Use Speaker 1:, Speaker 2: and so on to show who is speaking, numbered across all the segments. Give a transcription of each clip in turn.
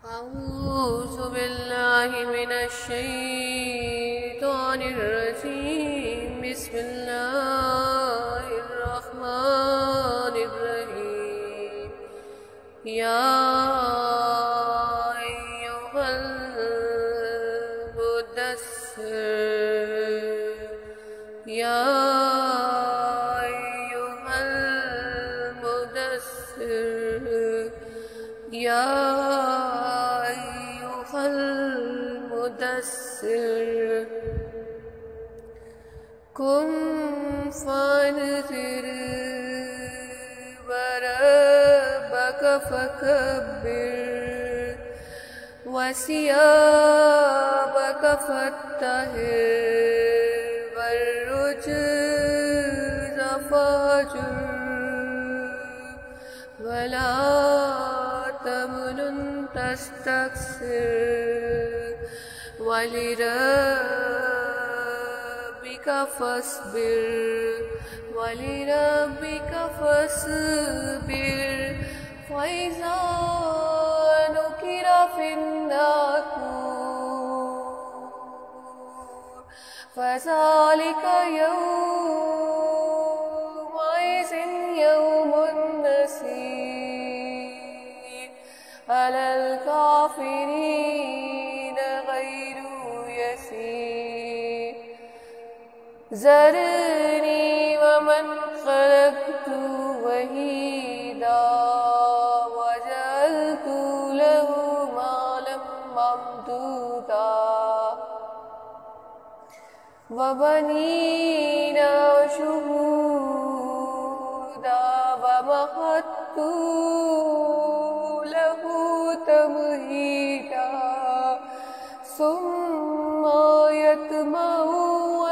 Speaker 1: أعوذ بالله من الشيطان الرجيم. بسم الله الرحمن الرحيم. يا أيها المدثر يا أيها المدثر يا أيها المدثر قم فانذر وربك فكبر وثيابك فطهر والرجز فاهجر ولا تمنن تستكثر ولربك فاصبر فإذا نقر في الناقور فذلك يومئذ يوم يسير على الكافرين غير يسير. ذرني ومن خلقت وحيدا وجعلت له مالا ممدودا وبنين شهودا ومهدت له تمهيدا ثم يطمع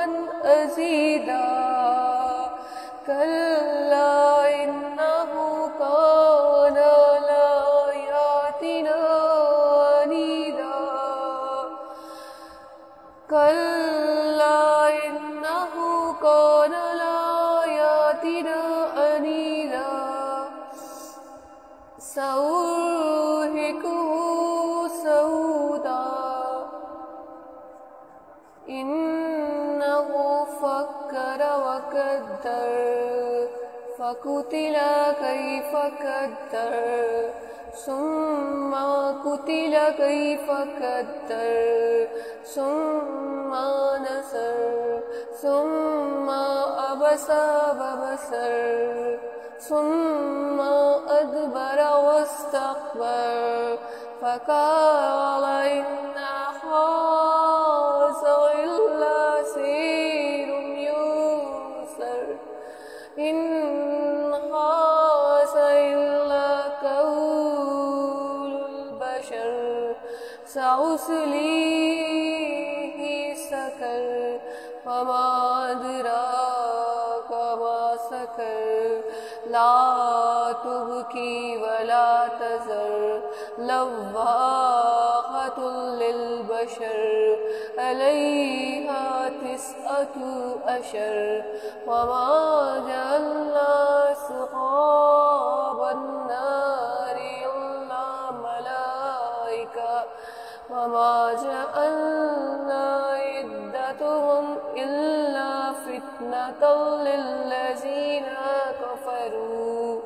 Speaker 1: أن أزيدا كلا إنه كان لآياتنا عنيدا كلا إنه كان لآياتنا عنيدا سأرهقه سودا إنه فكر وقدر فقتل كيف قدر ثم قتل كيف قدر ثم نظر ثم عبس وبصر ثم أدبر واستكبر فقال إن هذا إلا سحر يؤثر إن هذا إلا قول البشر سأصليه سقر وما أدراك ما سقر لا تبكي ولا تذر لواحة للبشر عليها 19 وما جعلنا أصحاب النار إلا ملائكة وما جعلنا عدتهم إلا فتنة للذين كفروا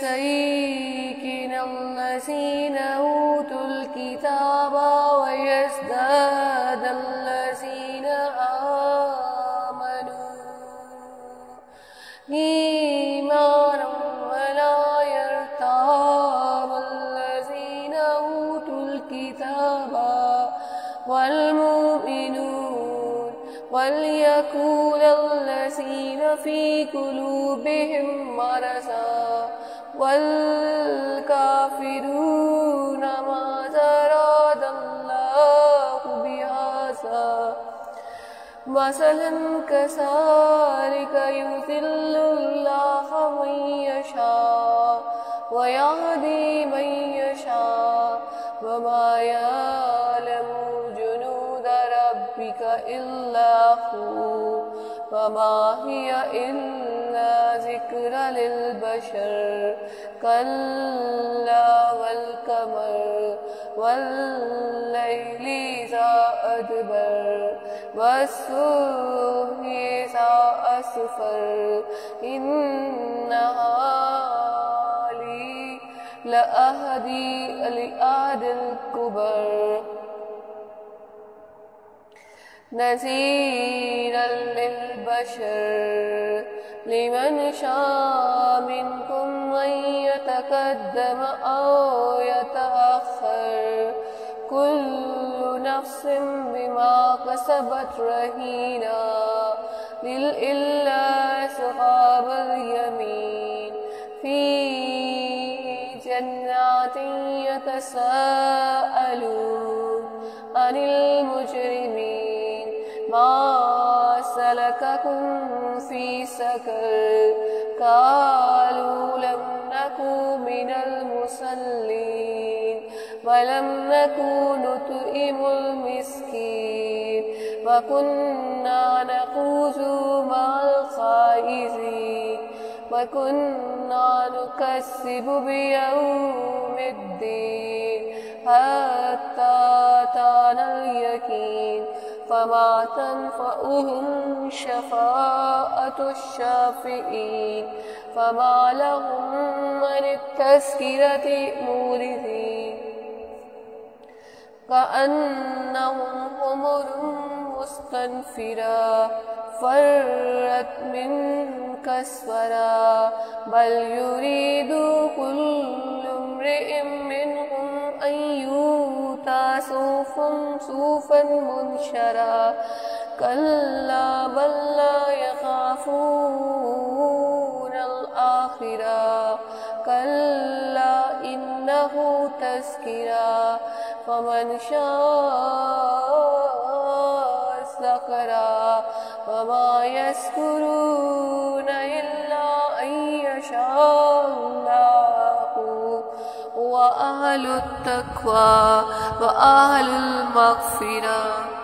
Speaker 1: ليستيقن الذين أوتوا الكتاب ويزداد الذين آمنوا إيمانا ولا يرتاب الذين أوتوا الكتاب والمؤمنون وليقول الذين في قلوبهم مرض والكافرون ماذا أراد الله بهذا مثلا كذلك يضل الله من يشاء ويهدي من يشاء وما يعلم جنود ربك إلا هو وما هي إلا ذكرى للبشر كلا والقمر والليل إذا أدبر والصبح إذا أسفر إنها لأهدي لأهد الكبر نذيرا للبشر لمن شاء منكم أن يتقدم أو يتأخر كل نفس بما كسبت رهينة إلا أصحاب اليمين في جنات يتساءلون عن المجرمين ما سلككم في سقر قالوا لم نكن من المصلين ولم نكن نطعم المسكين وكنا نخوض مع الخائضين وكنا نكذب بيوم الدين حتى أتانا اليقين فما تنفعهم شفاعة الشافعين فما لهم عن التذكرة معرضين كأنهم حمر مستنفرة فرت من كسفرا بل يريد كل امرئ منهم أن يؤتى صوفا منشرا كلا بل لا يخافون الآخرة كلا إنه تذكرة فمن شاء ذكرا وما يذكرون إلا أن يشاء الله وأهل التقوى وأهل المغفرة.